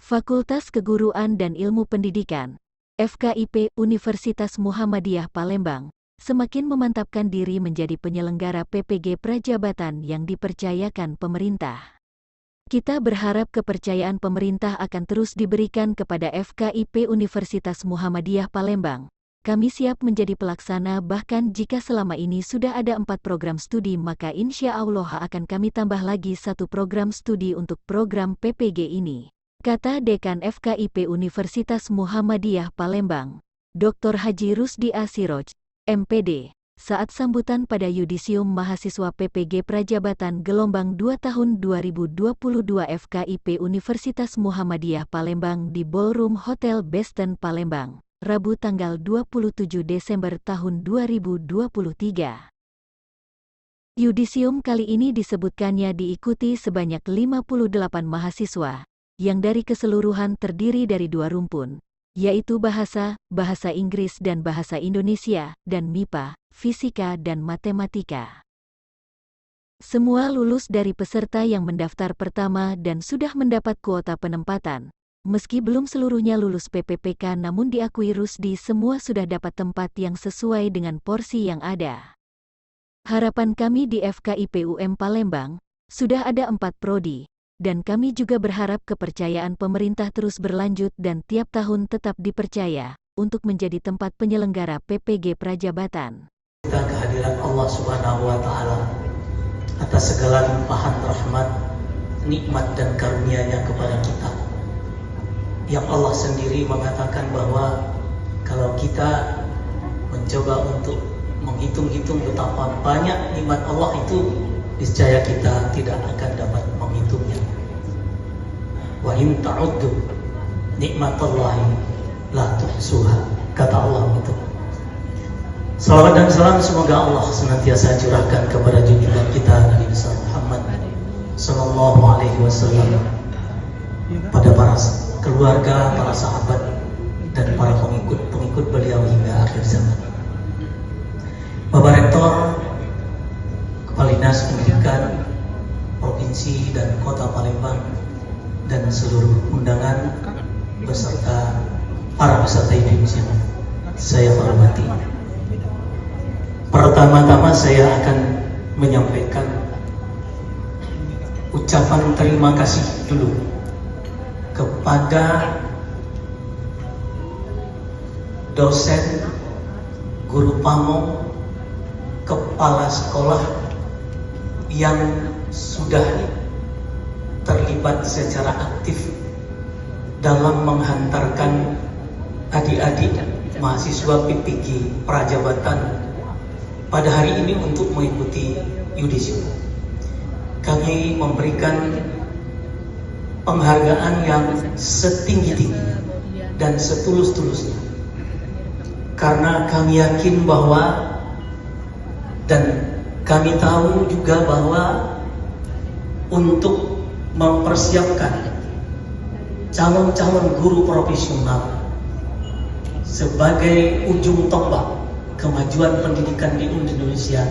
Fakultas Keguruan dan Ilmu Pendidikan, FKIP Universitas Muhammadiyah Palembang, semakin memantapkan diri menjadi penyelenggara PPG Prajabatan yang dipercayakan pemerintah. Kita berharap kepercayaan pemerintah akan terus diberikan kepada FKIP Universitas Muhammadiyah Palembang. Kami siap menjadi pelaksana, bahkan jika selama ini sudah ada 4 program studi, maka insya Allah akan kami tambah lagi 1 program studi untuk program PPG ini. Kata Dekan FKIP Universitas Muhammadiyah Palembang, Dr. Haji Rusdi Asiroj, MPD, saat sambutan pada Yudisium Mahasiswa PPG Prajabatan Gelombang 2 tahun 2022 FKIP Universitas Muhammadiyah Palembang di Ballroom Hotel Besten Palembang, Rabu tanggal 27 Desember tahun 2023. Yudisium kali ini disebutkannya diikuti sebanyak 58 mahasiswa, yang dari keseluruhan terdiri dari 2 rumpun, yaitu Bahasa Inggris dan Bahasa Indonesia, dan MIPA, Fisika dan Matematika. Semua lulus dari peserta yang mendaftar pertama dan sudah mendapat kuota penempatan. Meski belum seluruhnya lulus PPPK, namun diakui Rusdi semua sudah dapat tempat yang sesuai dengan porsi yang ada. Harapan kami di FKIP UM Palembang, sudah ada 4 prodi, dan kami juga berharap kepercayaan pemerintah terus berlanjut dan tiap tahun tetap dipercaya untuk menjadi tempat penyelenggara PPG Prajabatan. Kita kehadiran Allah Subhanahu wa Ta'ala atas segala limpahan rahmat, nikmat dan karunia-Nya kepada kita. Yang Allah sendiri mengatakan bahwa kalau kita mencoba untuk menghitung-hitung betapa banyak nikmat Allah itu, niscaya kita tidak akan dapat menghitungnya. Wa in ta'uddu nikmatallahi la tuhsuha, kata Allah itu. Salawat dan salam semoga Allah senantiasa curahkan kepada junjungan kita Nabi besar Muhammad sallallahu alaihi wasallam, pada para keluarga, para sahabat dan para pengikut beliau hingga akhir zaman. Bapak Rektor, Kepala Dinas Pendidikan Provinsi dan Kota Palembang, dan seluruh undangan beserta para peserta Indonesia, saya hormati. Pertama-tama saya akan menyampaikan ucapan terima kasih dulu kepada dosen, guru pamong, kepala sekolah yang sudah terlibat secara aktif dalam menghantarkan adik-adik mahasiswa PPG Prajabatan pada hari ini untuk mengikuti Yudisium. Kami memberikan penghargaan yang setinggi-tingginya dan setulus-tulusnya, karena kami yakin bahwa, dan kami tahu juga bahwa untuk mempersiapkan calon-calon guru profesional sebagai ujung tombak kemajuan pendidikan di Indonesia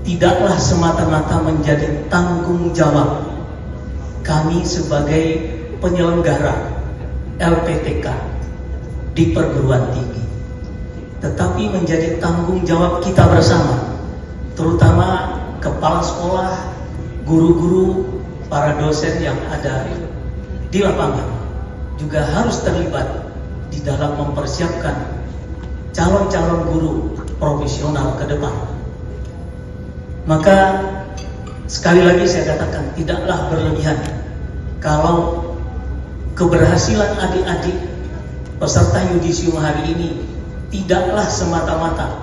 tidaklah semata-mata menjadi tanggung jawab kami sebagai penyelenggara LPTK di perguruan tinggi, tetapi menjadi tanggung jawab kita bersama, terutama kepala sekolah, guru-guru, para dosen yang ada di lapangan juga harus terlibat di dalam mempersiapkan calon-calon guru profesional ke depan. Maka sekali lagi saya katakan, tidaklah berlebihan kalau keberhasilan adik-adik peserta Yudisium hari ini tidaklah semata-mata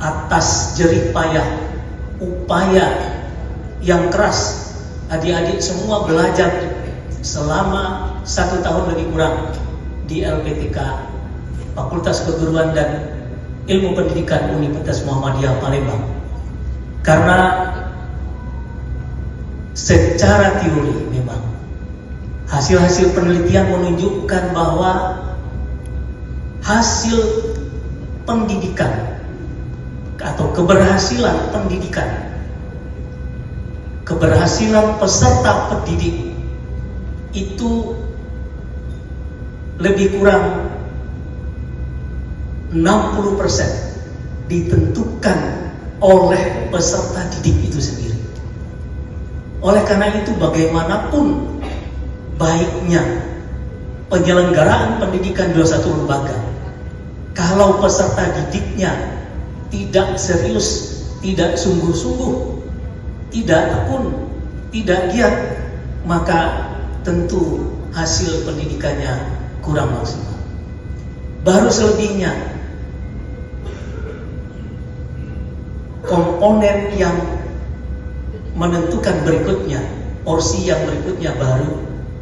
atas jerih payah, upaya yang keras. Adik-adik semua belajar selama 1 tahun lebih kurang di LPTK Fakultas Keguruan dan Ilmu Pendidikan Universitas Muhammadiyah Palembang. Karena secara teori memang hasil-hasil penelitian menunjukkan bahwa hasil pendidikan atau keberhasilan pendidikan, keberhasilan peserta pendidik itu lebih kurang 60% ditentukan oleh peserta didik itu sendiri. Oleh karena itu, bagaimanapun baiknya penyelenggaraan pendidikan di satu lembaga, kalau peserta didiknya tidak serius, tidak sungguh-sungguh, tidak tekun, tidak giat, maka tentu hasil pendidikannya kurang maksimal. Baru selebihnya, komponen yang menentukan berikutnya, porsi yang berikutnya baru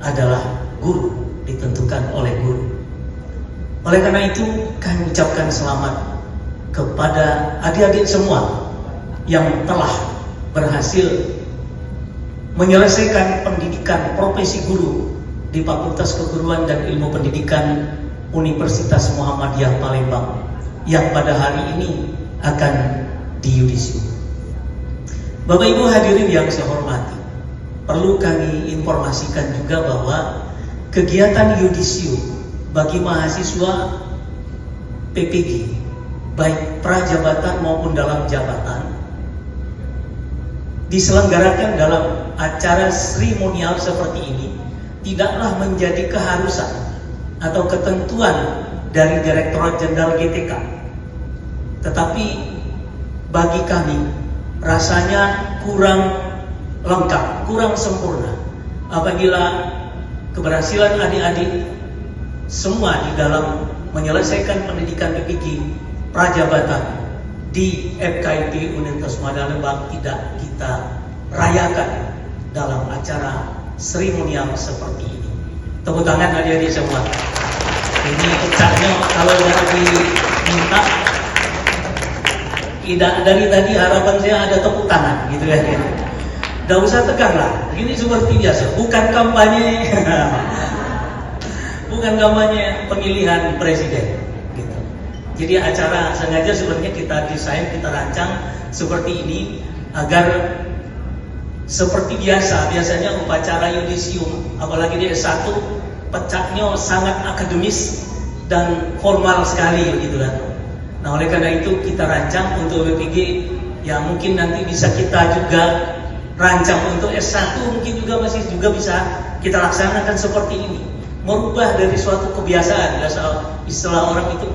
adalah guru, ditentukan oleh guru. Oleh karena itu, kami ucapkan selamat kepada adik-adik semua yang telah berhasil menyelesaikan pendidikan profesi guru di Fakultas Keguruan dan Ilmu Pendidikan Universitas Muhammadiyah Palembang, yang pada hari ini akan diyudisium. Bapak Ibu hadirin yang saya hormati, perlu kami informasikan juga bahwa kegiatan yudisium bagi mahasiswa PPG, baik prajabatan maupun dalam jabatan, diselenggarakan dalam acara seremonial seperti ini tidaklah menjadi keharusan atau ketentuan dari Direktorat Jenderal GTK, tetapi bagi kami rasanya kurang lengkap, kurang sempurna apabila keberhasilan adik-adik semua di dalam menyelesaikan pendidikan PPG prajabatan di FKIP Universitas Muhammadiyah Palembang tidak kita rayakan dalam acara seremonial seperti ini. Tepuk tangan adik-adik semua. Ini pecahnya kalau tidak diminta, tidak dari tadi harapan saya ada tepuk tangan gitu ya. Tidak usah tegang lah. Ini seperti biasa, bukan kampanye, bukan kampanye pemilihan presiden. Gitu. Jadi acara sengaja sebenarnya kita desain, kita rancang seperti ini agar seperti biasanya upacara yudisium, apalagi di S1 pecahnya sangat akademis dan formal sekali gitu kan. Nah, oleh karena itu kita rancang untuk BPG yang mungkin nanti bisa kita juga rancang untuk S1, mungkin juga masih juga bisa kita laksanakan seperti ini. Merubah dari suatu kebiasaan, istilah orang itu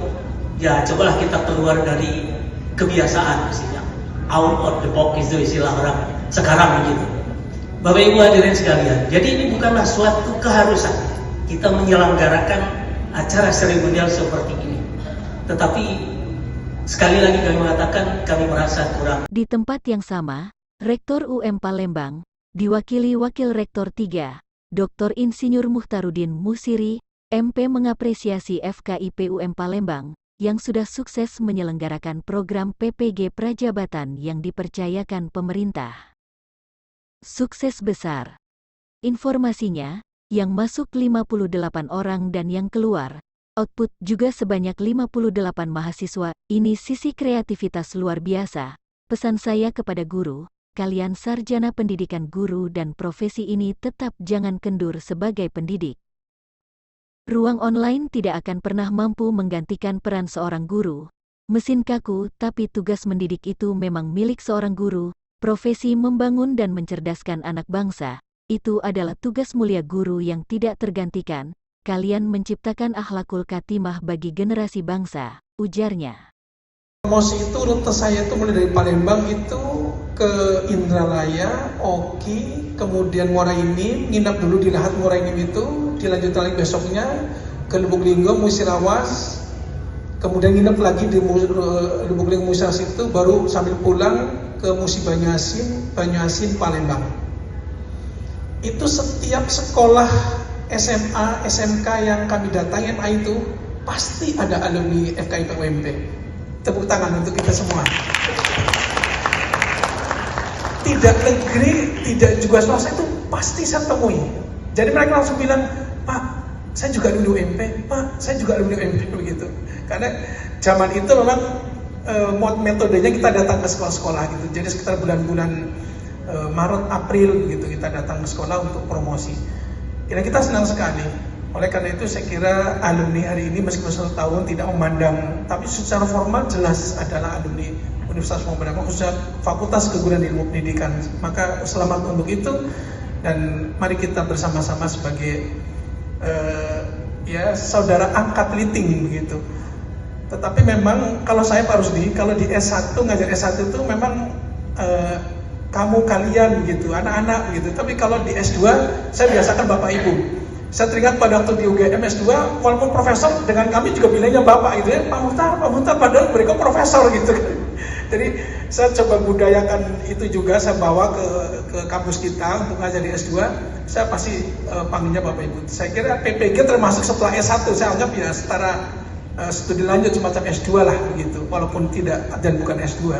ya cobalah kita keluar dari kebiasaan, misalnya out of the box itu istilah orang sekarang begitu. Bapak Ibu hadirin sekalian, jadi ini bukanlah suatu keharusan kita menyelenggarakan acara seremonial seperti ini, tetapi sekali lagi kami mengatakan kami merasa kurang. Di tempat yang sama, Rektor UM Palembang, diwakili Wakil Rektor 3, Dr. Insinyur Muhtarudin Musiri, MP mengapresiasi FKIP UM Palembang yang sudah sukses menyelenggarakan program PPG Prajabatan yang dipercayakan pemerintah. Sukses besar. Informasinya, yang masuk 58 orang dan yang keluar, output juga sebanyak 58 mahasiswa. Ini sisi kreativitas luar biasa. Pesan saya kepada guru, kalian sarjana pendidikan guru dan profesi ini tetap jangan kendur sebagai pendidik. Ruang online tidak akan pernah mampu menggantikan peran seorang guru. Mesin kaku, tapi tugas mendidik itu memang milik seorang guru. Profesi membangun dan mencerdaskan anak bangsa, itu adalah tugas mulia guru yang tidak tergantikan. Kalian menciptakan akhlakul katimah bagi generasi bangsa, ujarnya. Promosi itu rute saya itu mulai dari Palembang itu ke Indralaya, Oki, kemudian Muara Enim, nginap dulu di Lahat Muara Enim itu, dilanjutkan lagi besoknya ke Lubuk Linggo, Musirawas, kemudian nginap lagi di Lubuk Linggo Musirawas itu, baru sambil pulang ke Musi Banyuasin, Palembang. Itu setiap sekolah SMA, SMK yang kami datangi MA itu pasti ada alumni FKIP UMP. Tepuk tangan untuk kita semua. Tidak negeri, tidak juga swasta itu pasti saya temui. Jadi mereka langsung bilang, Pak, saya juga alumni UMP, Pak, saya juga alumni UMP begitu. Karena zaman itu memang metodenya kita datang ke sekolah-sekolah gitu. Jadi sekitar bulan-bulan Maret, April gitu kita datang ke sekolah untuk promosi. Kita senang sekali. Oleh karena itu saya kira alumni hari ini meskipun 1 tahun tidak memandang, tapi secara formal jelas adalah alumni Universitas Muhammadiyah, khususnya Fakultas Keguruan Ilmu Pendidikan. Maka selamat untuk itu, dan mari kita bersama-sama sebagai ya saudara angkat liting begitu. Tetapi memang kalau saya Pak Rusdi, kalau di S1 ngajar S1 itu memang kamu kalian begitu, anak-anak begitu. Tapi kalau di S2 saya biasakan Bapak Ibu. Saya teringat pada waktu di UGM S2, walaupun profesor dengan kami juga bilangnya Bapak gitu ya, Pak Muhtar padahal mereka profesor gitu kan. Jadi saya coba budayakan itu juga, saya bawa ke kampus kita untuk ngajar di S2, saya pasti panggilnya Bapak Ibu. Saya kira PPG termasuk setelah S1, saya anggap ya setara studi lanjut semacam S2 lah begitu, walaupun tidak dan bukan S2.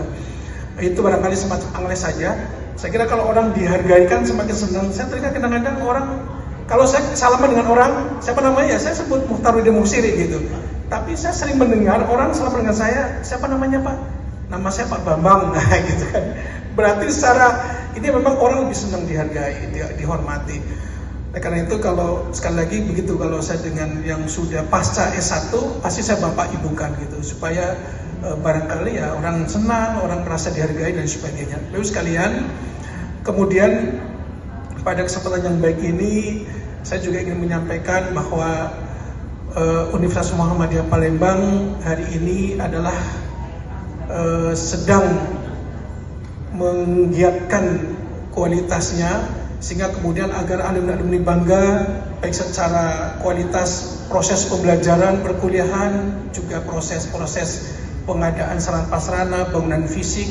Itu barangkali semacam angles saja. Saya kira kalau orang dihargai kan semakin senang. Saya teringat kadang-kadang orang, kalau saya salaman dengan orang, siapa namanya? Saya sebut Muhtaruddin Musiri gitu. Tapi saya sering mendengar orang salaman dengan saya, siapa namanya Pak? Nama saya Pak Bambang, nah gitu kan. Berarti secara ini memang orang lebih senang dihargai, dihormati. Karena itu kalau sekali lagi begitu, kalau saya dengan yang sudah pasca S1, pasti saya bapak ibukan gitu, supaya barangkali ya orang senang, orang merasa dihargai dan sebagainya. Lalu sekalian, kemudian pada kesempatan yang baik ini, saya juga ingin menyampaikan bahwa Universitas Muhammadiyah Palembang hari ini adalah sedang menggiatkan kualitasnya, sehingga kemudian agar alumni-alumni bangga, baik secara kualitas proses pembelajaran, perkuliahan, juga proses-proses pengadaan sarana prasarana, bangunan fisik,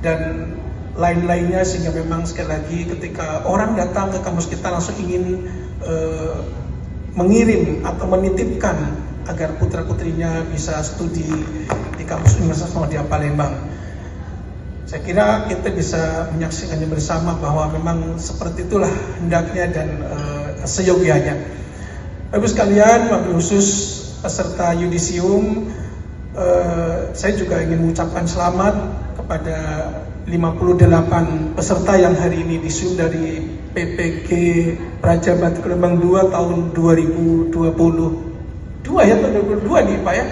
dan lain-lainnya, sehingga memang sekali lagi ketika orang datang ke kampus kita langsung ingin mengirim atau menitipkan agar putra-putrinya bisa studi di kampus Universitas Muhammadiyah Palembang. Saya kira kita bisa menyaksikannya bersama bahwa memang seperti itulah hendaknya dan seyogianya. Bapak sekalian, wabil khusus peserta yudisium, saya juga ingin mengucapkan selamat kepada 58 peserta yang hari ini disusun dari PPG Prajabat Palembang 2 tahun 2022 ya, tahun 2022 nih Pak ya.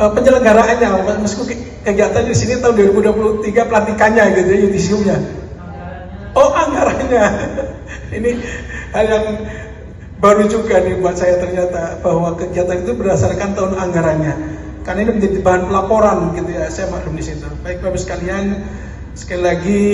Penyelenggaraannya, meskipun kegiatan di sini tahun 2023 pelantikannya gitu ya, yudisiumnya. Oh, anggarannya. Ini hal yang baru juga nih buat saya ternyata, bahwa kegiatan itu berdasarkan tahun anggarannya. Karena ini menjadi bahan pelaporan gitu ya, saya maklum di situ. Baik Bapak sekalian, sekali lagi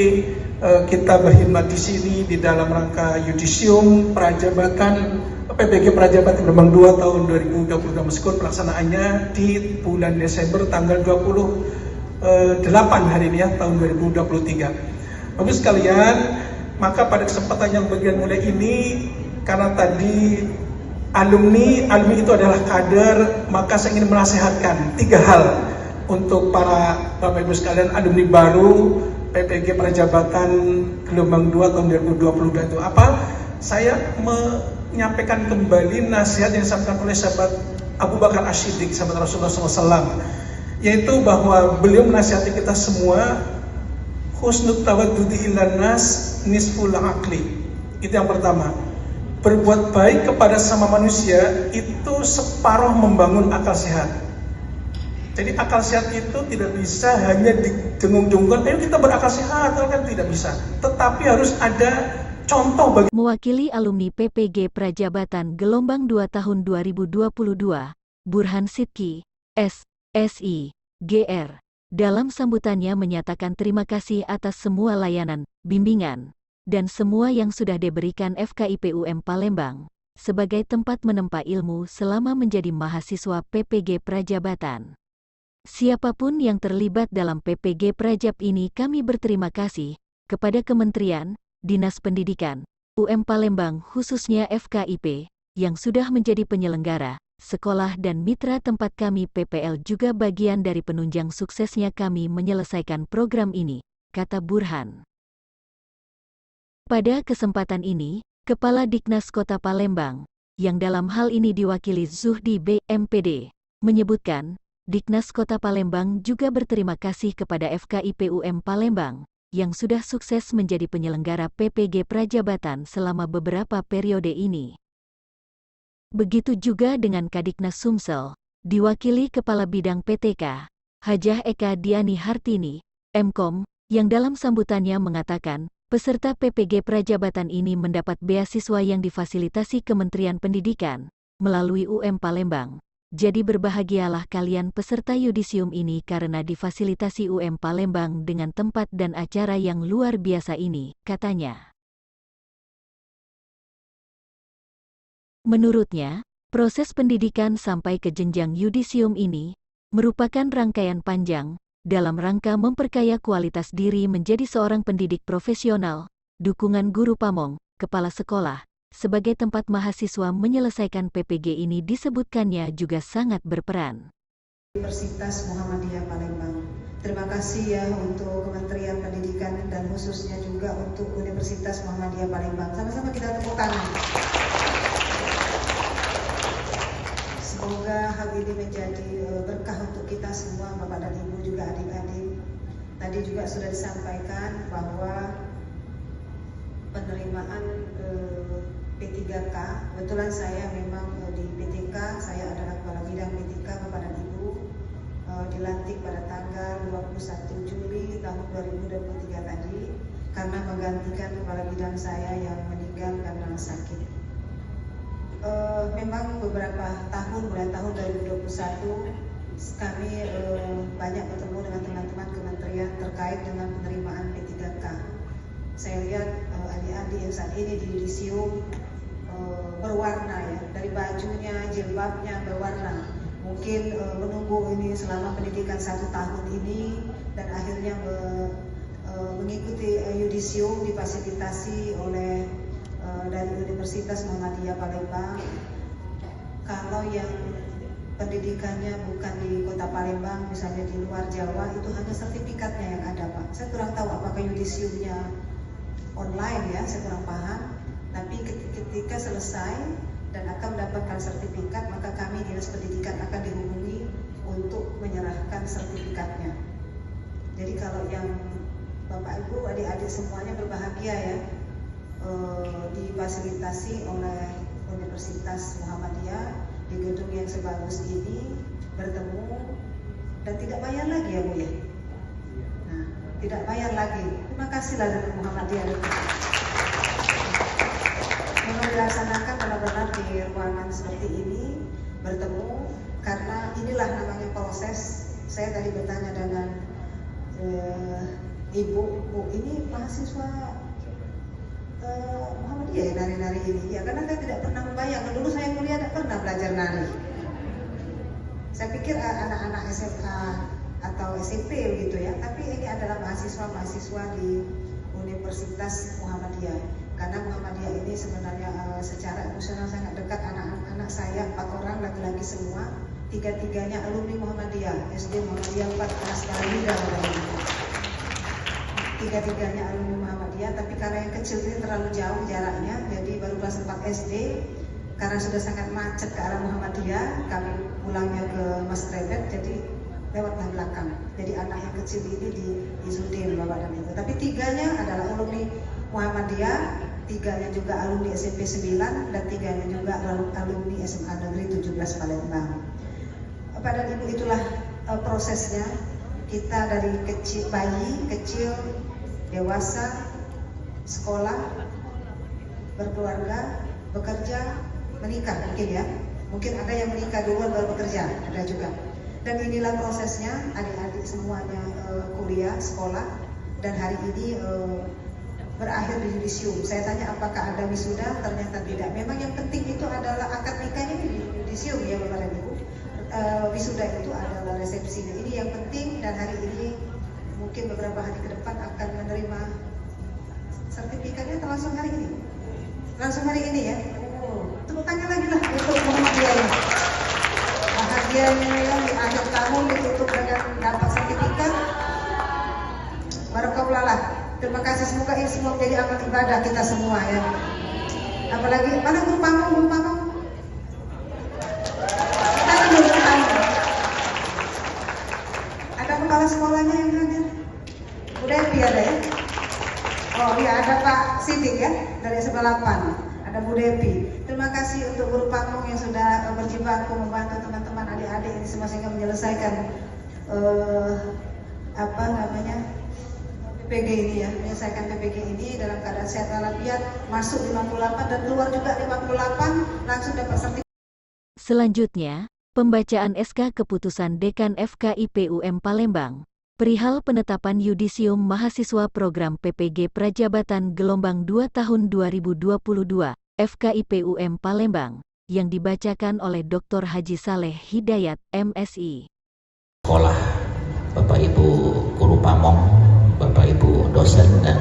kita berkhidmat di sini di dalam rangka yudisium Prajabatan PPG Prajabat Palembang 2 tahun 2022, meskipun pelaksanaannya di bulan Desember tanggal 28 hari ini ya, tahun 2023. Bapak sekalian, maka pada kesempatan yang bagian mulai ini, karena tadi alumni itu adalah kader, maka saya ingin menasehatkan 3 hal untuk para Bapak Ibu sekalian alumni baru PPG Prajabatan Gelombang 2 tahun 2022 itu apa? Saya menyampaikan kembali nasihat yang disampaikan oleh sahabat Abu Bakar As-Siddiq, sahabat Rasulullah SAW, yaitu bahwa beliau menasihati kita semua, husnul tawaddudi ilan nas nisful aqli. Itu yang pertama. Berbuat baik kepada sama manusia itu separuh membangun akal sehat. Jadi akal sehat itu tidak bisa hanya didengung-dengungkan, ayo kita berakal sehat, kan tidak bisa. Tetapi harus ada contoh bagi. Mewakili alumni PPG Prajabatan Gelombang 2 tahun 2022, Burhan Sidki, SSI, GR, dalam sambutannya menyatakan terima kasih atas semua layanan, bimbingan, dan semua yang sudah diberikan FKIP UM Palembang, sebagai tempat menempa ilmu selama menjadi mahasiswa PPG Prajabatan. Siapapun yang terlibat dalam PPG Prajab ini, kami berterima kasih kepada Kementerian, Dinas Pendidikan, UM Palembang khususnya FKIP, yang sudah menjadi penyelenggara, sekolah dan mitra tempat kami PPL juga bagian dari penunjang suksesnya kami menyelesaikan program ini, kata Burhan. Pada kesempatan ini, Kepala Diknas Kota Palembang, yang dalam hal ini diwakili Zuhdi B. MPD, menyebutkan, Diknas Kota Palembang juga berterima kasih kepada FKIP UM Palembang, yang sudah sukses menjadi penyelenggara PPG Prajabatan selama beberapa periode ini. Begitu juga dengan Kadiknas Sumsel, diwakili Kepala Bidang PTK, Hajah Eka Diani Hartini, Mkom, yang dalam sambutannya mengatakan, peserta PPG Prajabatan ini mendapat beasiswa yang difasilitasi Kementerian Pendidikan melalui UM Palembang. Jadi berbahagialah kalian peserta yudisium ini karena difasilitasi UM Palembang dengan tempat dan acara yang luar biasa ini, katanya. Menurutnya, proses pendidikan sampai ke jenjang yudisium ini merupakan rangkaian panjang dalam rangka memperkaya kualitas diri menjadi seorang pendidik profesional, dukungan guru pamong, kepala sekolah, sebagai tempat mahasiswa menyelesaikan PPG ini disebutkannya juga sangat berperan. Universitas Muhammadiyah Palembang. Terima kasih ya untuk Kementerian Pendidikan dan khususnya juga untuk Universitas Muhammadiyah Palembang. Sama-sama kita tepuk tangan. Semoga hal ini menjadi berkah untuk kita semua, Bapak dan Ibu juga adik-adik. Tadi juga sudah disampaikan bahwa penerimaan P3K, kebetulan saya memang di P3K, saya adalah Kepala Bidang P3K Bapak dan Ibu, dilantik pada tanggal 21 Juli tahun 2023 tadi, karena menggantikan Kepala Bidang saya yang meninggal karena sakit. Memang beberapa tahun, mulai tahun 2021 kami banyak bertemu dengan teman-teman kementerian terkait dengan penerimaan P3K. Saya lihat adik-adik yang saat ini di yudisium berwarna ya, dari bajunya, jilbabnya berwarna. Mungkin menunggu ini selama pendidikan 1 tahun ini dan akhirnya mengikuti yudisium difasilitasi oleh dari Universitas Muhammadiyah Palembang. Kalau yang pendidikannya bukan di kota Palembang, misalnya di luar Jawa, itu hanya sertifikatnya yang ada, Pak. Saya kurang tahu apakah yudisiumnya online ya, saya kurang paham. Tapi ketika selesai dan akan mendapatkan sertifikat, maka kami Dinas Pendidikan akan dihubungi untuk menyerahkan sertifikatnya. Jadi kalau yang Bapak Ibu, adik-adik semuanya berbahagia ya, difasilitasi oleh Universitas Muhammadiyah di gedung yang sebagus ini, bertemu dan tidak bayar lagi ya Bu ya. Nah, tidak bayar lagi. Terima kasihlah dari Muhammadiyah. Memang dilaksanakan benar-benar di ruangan seperti ini, bertemu, karena inilah namanya proses. Saya tadi bertanya dengan Ibu, Bu, ini mahasiswa Muhammadiyah ya nari-nari ini? Ya, karena saya tidak pernah membayangkan. Dulu saya kuliah tidak pernah belajar nari. Saya pikir anak-anak SMA atau SMP gitu ya. Tapi ini adalah mahasiswa-mahasiswa di Universitas Muhammadiyah. Karena Muhammadiyah ini sebenarnya secara emosional sangat dekat. Anak-anak saya 4 orang laki-laki semua, 3-tiganya alumni Muhammadiyah, SD Muhammadiyah 4 Nasrani dan lain-lain. 3-tiganya alumni Muhammadiyah, tapi karena yang kecil ini terlalu jauh jaraknya, jadi baru kelas 4 SD. Karena sudah sangat macet ke arah Muhammadiyah, kami pulangnya ke Mas Rebet, jadi lewat belakang. Jadi anak yang kecil ini di Sudin, Bapak dan Ibu. Tapi 3-nya adalah alumni Muhammadiyah, 3-nya juga alumni SMP 9, dan 3-nya juga alumni SMA Negeri 17 Palembang. Bapak dan Ibu, itulah prosesnya. Kita dari kecil, bayi, kecil, dewasa, sekolah, berkeluarga, bekerja, menikah mungkin ya. Mungkin ada yang menikah duluan baru bekerja, ada juga. Dan inilah prosesnya, adik-adik semuanya kuliah, sekolah, dan hari ini berakhir di yudisium. Saya tanya apakah ada wisuda, ternyata tidak. Memang yang penting itu adalah akad nikahnya di yudisium ya Bapak dan Ibu. Wisuda itu adalah resepsinya. Ini yang penting, dan hari ini mungkin beberapa hari ke depan akan menerima sertifikatnya langsung hari ini. Langsung hari ini ya. Tepuk tangan lagi lah untuk Muhammadiyah. Bahagianya yang di akhir tahun ditutup dengan dapat sertifikat. Barakallah. Terima kasih, semoga ini semua menjadi amal ibadah kita semua ya. Apalagi mana guru pamong, Ada kepala sekolahnya yang hadir? Udah ada ya? Oh iya, ada Pak Sidik ya, dari 98. Ada Bu Depi. Terima kasih untuk Guru Panggung yang sudah berjibaku membantu teman-teman adik-adik ini semua sehingga menyelesaikan PPG ini ya, menyelesaikan PPG ini dalam keadaan sehat walafiat, masuk 58 dan keluar juga 58, langsung dapat sertifikat. Selanjutnya, pembacaan SK Keputusan Dekan FKIP UM Palembang perihal penetapan yudisium mahasiswa program PPG Prajabatan Gelombang 2 tahun 2022 FKIP UM Palembang yang dibacakan oleh Dr. Haji Saleh Hidayat, MSI. Sekolah, Bapak Ibu Guru Pamong, Bapak Ibu dosen dan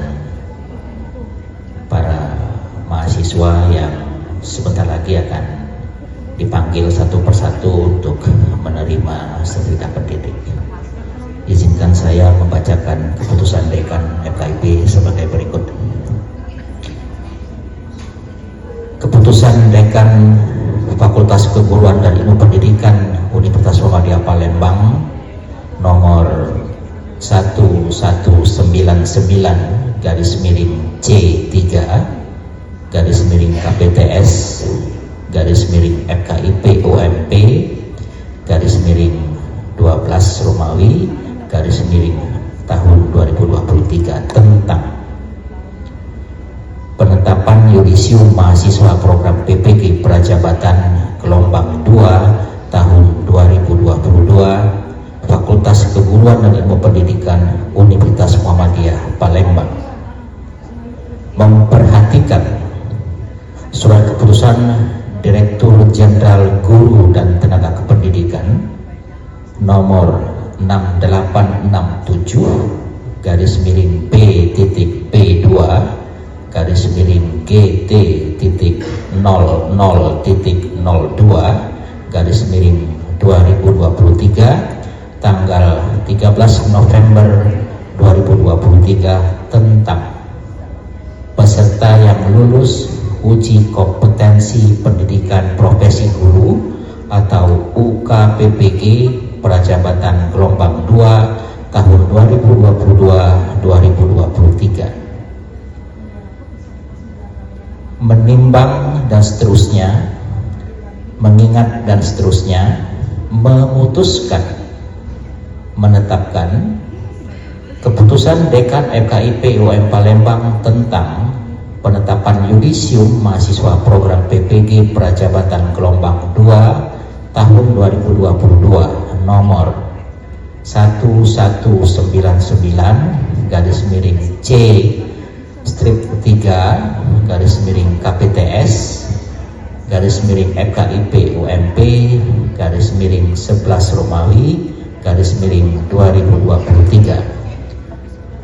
para mahasiswa yang sebentar lagi akan dipanggil satu persatu untuk menerima sertifikat pendidik. Izinkan saya membacakan keputusan Dekan FKIP sebagai berikut. Keputusan Dekan Fakultas Keguruan dan Ilmu Pendidikan Universitas Muhammadiyah Palembang nomor 1199/C3/KPTS FKIP UMP /12 Romawi tahun 2023 tentang penetapan yudisium mahasiswa program PPG Prajabatan Gelombang 2 tahun 2022 Fakultas Keguruan dan Ilmu Pendidikan Universitas Muhammadiyah Palembang memperhatikan surat keputusan Direktur Jenderal Guru dan Tenaga Kependidikan nomor 6867-P2-G/P2-00-2/2023 tanggal 13 November 2023 tentang peserta yang lulus uji kompetensi pendidikan profesi guru atau UKPPG Prajabatan Gelombang 2 tahun 2022-2023. Menimbang dan seterusnya, mengingat dan seterusnya, memutuskan menetapkan keputusan Dekan FKIP UM Palembang tentang penetapan yudisium mahasiswa program PPG Prajabatan Gelombang 2 tahun 2022 nomor 1199/C/3/KPTS FKIP UMP /11 Romawi /2023.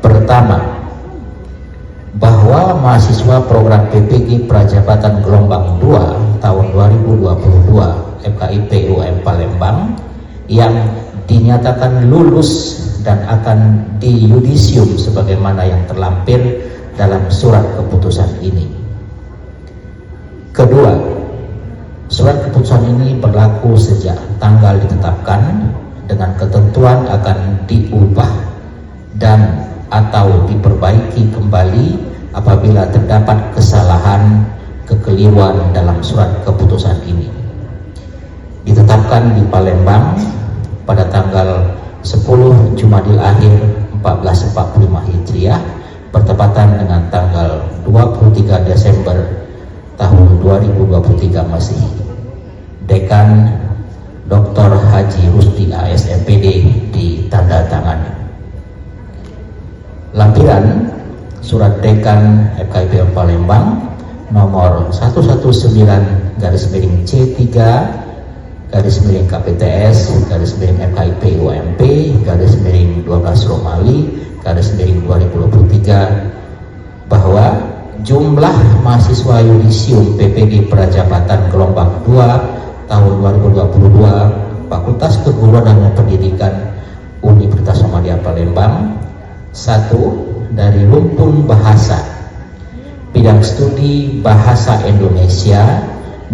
Pertama, bahwa mahasiswa program PPG Prajabatan Gelombang 2 tahun 2022 FKIP UM Palembang yang dinyatakan lulus dan akan diyudisium sebagaimana yang terlampir dalam surat keputusan ini. Kedua, surat keputusan ini berlaku sejak tanggal ditetapkan dengan ketentuan akan diubah dan atau diperbaiki kembali apabila terdapat kesalahan kekeliruan dalam surat keputusan ini. Ditetapkan di Palembang pada tanggal 10 Jumadil Akhir 1445 Hijriah bertepatan dengan tanggal 23 Desember tahun 2023 Masehi. Dekan Dr. Haji Rusdi ASMPD ditandatangani. Lampiran Surat Dekan FKIP Palembang nomor 119-C3/KPTS/FKIP UMP /12 Romawi /2023 bahwa jumlah mahasiswa yudisium PPG Prajabatan Gelombang 2 tahun 2022 Fakultas Keguruan dan Pendidikan Universitas Muhammadiyah Palembang 1. Dari rumpun bahasa bidang studi bahasa Indonesia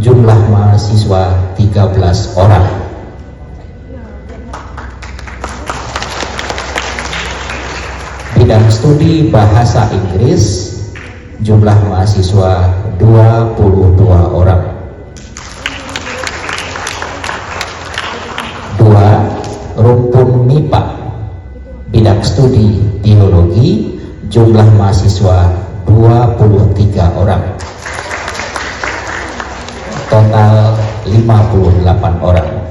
jumlah mahasiswa 13 orang. Bidang studi bahasa Inggris jumlah mahasiswa 22 orang. studi biologi, jumlah mahasiswa 23 orang. Total 58 orang.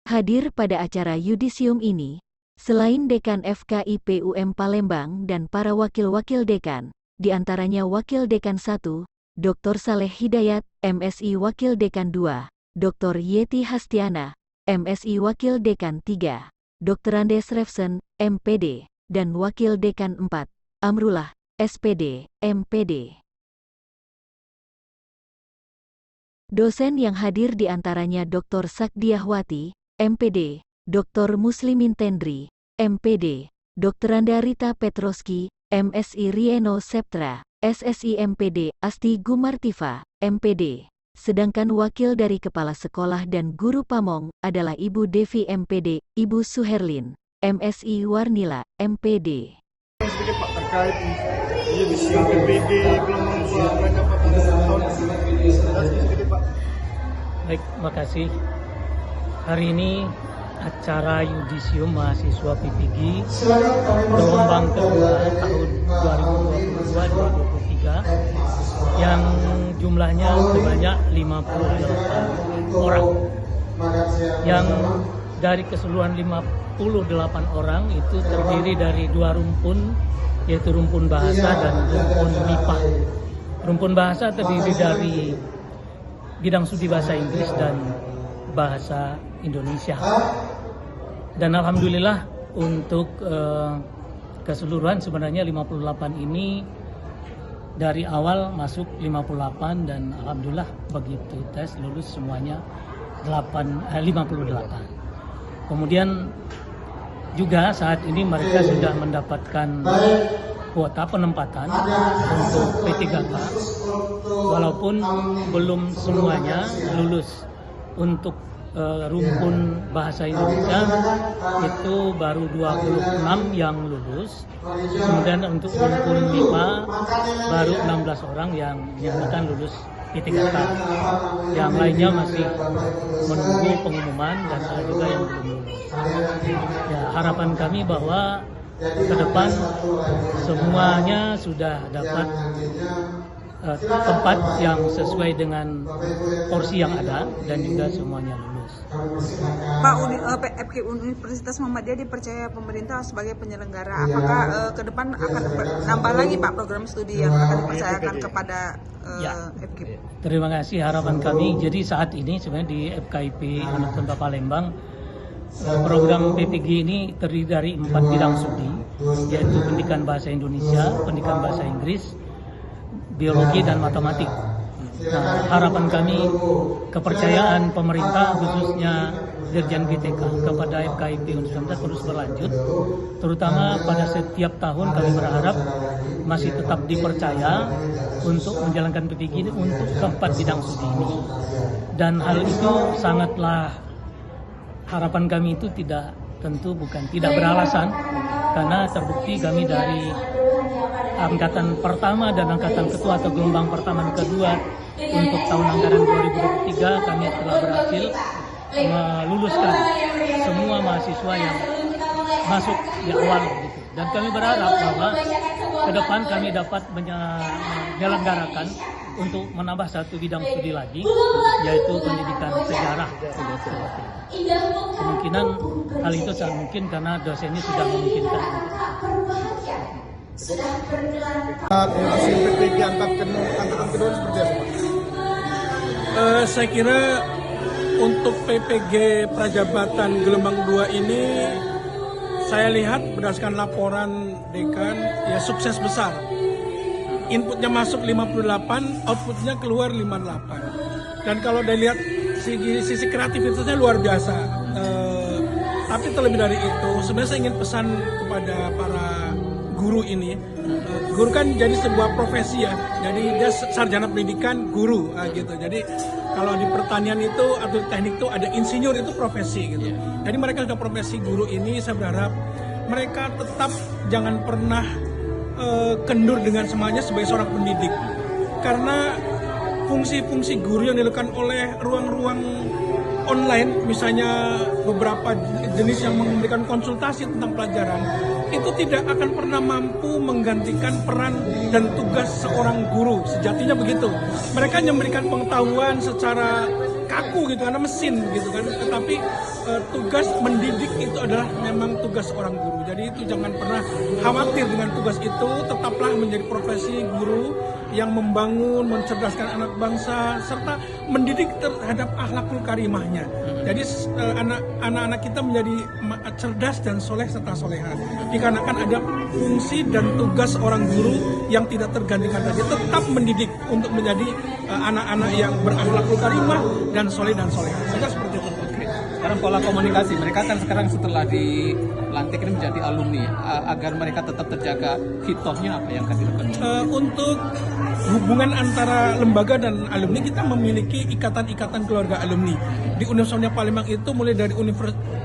Hadir pada acara yudisium ini, selain Dekan FKIP UM Palembang dan para wakil-wakil dekan, diantaranya Wakil Dekan 1, Dr. Saleh Hidayat, MSI Wakil Dekan 2, Dr. Yeti Hastiana, MSI Wakil Dekan 3, Dr. Andes Refsen, MPD, dan Wakil Dekan 4, Amrullah, SPD, MPD. Dosen yang hadir diantaranya Dr. Sakdiahwati, MPD, Dr. Muslimin Tendri, MPD, Dr. Anda Rita Petroski, MSI Rieno Septra, SSI MPD, Asti Gumartiva, MPD. Sedangkan wakil dari Kepala Sekolah dan Guru Pamong adalah Ibu Devi MPD, Ibu Suherlin, MSI Warnila, MPD. Sedikit Pak terkait yudisium PPG gelombang 2 Prajabatan tahun ini. Sedikit Pak. Baik, makasih. Hari ini acara yudisium mahasiswa PPG gelombang kedua tahun 2022-2023 yang jumlahnya sebanyak 58 orang. Yang dari keseluruhan 58 orang itu terdiri dari 2 rumpun, yaitu rumpun bahasa dan rumpun MIPA. Rumpun bahasa terdiri dari bidang studi bahasa Inggris dan bahasa Indonesia. Dan alhamdulillah untuk keseluruhan sebenarnya 58 ini dari awal masuk 58 dan alhamdulillah begitu tes lulus semuanya 58. Kemudian juga saat ini mereka sudah mendapatkan kuota penempatan untuk P3K, walaupun belum semuanya lulus. Untuk rumpun bahasa Indonesia itu baru 26 yang lulus, kemudian untuk rumpun MIPA baru 16 orang yang dinyatakan lulus P3K. Yang lainnya masih menunggu pengumuman dan ada juga yang belum lulus. Ya, harapan kami bahwa ke depan semuanya sudah dapat tempat yang sesuai dengan porsi yang ada dan juga semuanya lulus. Pak, FK Universitas Muhammadiyah dipercaya pemerintah sebagai penyelenggara. Apakah ke depan akan nambah lagi Pak program studi yang akan dipercayakan kepada FK? Terima kasih, harapan kami. Jadi saat ini sebenarnya di FKIP Universitas Palembang program PPG ini terdiri dari 4 bidang studi, yaitu pendidikan bahasa Indonesia, pendidikan bahasa Inggris, biologi dan matematik. Nah, harapan kami kepercayaan pemerintah khususnya Dirjen GTK kepada FKIP Universitas terus berlanjut, terutama pada setiap tahun kami berharap masih tetap dipercaya untuk menjalankan PPG ini untuk keempat bidang studi ini. Dan hal itu sangatlah harapan kami itu tidak beralasan, karena terbukti kami dari angkatan pertama dan angkatan kedua atau gelombang pertama dan kedua untuk tahun anggaran 2023 kami telah berhasil meluluskan semua mahasiswa yang masuk di awal gitu. Dan kami berharap bahwa ke depan kami dapat menyelenggarakan untuk menambah satu bidang studi lagi, yaitu pendidikan sejarah. Kemungkinan hal itu sangat mungkin karena dosennya sudah memungkinkan. Musim PPG angkatan kedua seperti apa? Saya kira untuk PPG Prajabatan gelombang 2 ini saya lihat berdasarkan laporan dekan ya sukses besar. Inputnya masuk 58, outputnya keluar 58. Dan kalau dilihat sisi kreativitasnya luar biasa. Tapi terlebih dari itu, sebenarnya saya ingin pesan kepada para guru ini. Guru kan jadi sebuah profesi ya. Jadi dia sarjana pendidikan guru gitu. Jadi kalau di pertanian itu atau teknik itu ada insinyur, itu profesi gitu. Jadi mereka sudah profesi guru ini, saya berharap mereka tetap jangan pernah kendur dengan semuanya sebagai seorang pendidik. Karena fungsi-fungsi guru yang dilakukan oleh ruang-ruang online, misalnya beberapa jenis yang memberikan konsultasi tentang pelajaran, itu tidak akan pernah mampu menggantikan peran dan tugas seorang guru. Sejatinya begitu. Mereka hanya memberikan pengetahuan secara kaku gitu, karena mesin gitu kan. Tetapi tugas mendidik itu adalah memang tugas seorang guru. Jadi itu jangan pernah khawatir dengan tugas itu. Tetaplah menjadi profesi guru yang membangun, mencerdaskan anak bangsa, serta mendidik terhadap akhlakul karimahnya. Jadi anak-anak kita menjadi cerdas dan soleh serta soleha. Dikarenakan ada fungsi dan tugas seorang guru yang tidak tergantikan tadi, tetap mendidik untuk menjadi anak-anak yang berakhlakul karimah dan soleh dan soleha. Saja seperti itu. Sekarang pola komunikasi mereka kan sekarang setelah dilantik ini menjadi alumni, agar mereka tetap terjaga hitohnya, apa yang akan dilakukan? Untuk hubungan antara lembaga dan alumni, kita memiliki ikatan-ikatan keluarga alumni. Di Universitas Palembang itu mulai dari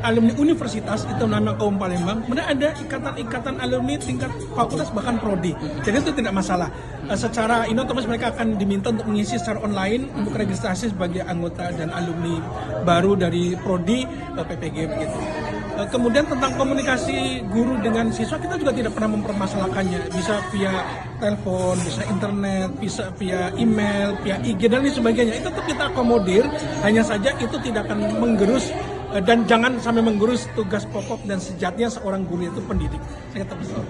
alumni universitas itu namanya Kaum Palembang, kemudian ada ikatan-ikatan alumni tingkat fakultas bahkan prodi. Jadi itu tidak masalah. Secara ini otomatis mereka akan diminta untuk mengisi secara online untuk registrasi sebagai anggota dan alumni baru dari prodi PPG begitu. Kemudian tentang komunikasi guru dengan siswa, kita juga tidak pernah mempermasalahkannya. Bisa via telepon, bisa internet, bisa via email, via IG dan lain sebagainya. Itu tetap kita akomodir, hanya saja itu tidak akan menggerus dan jangan sampai menggerus tugas pokok dan sejatinya seorang guru itu pendidik. Saya tetap bersama.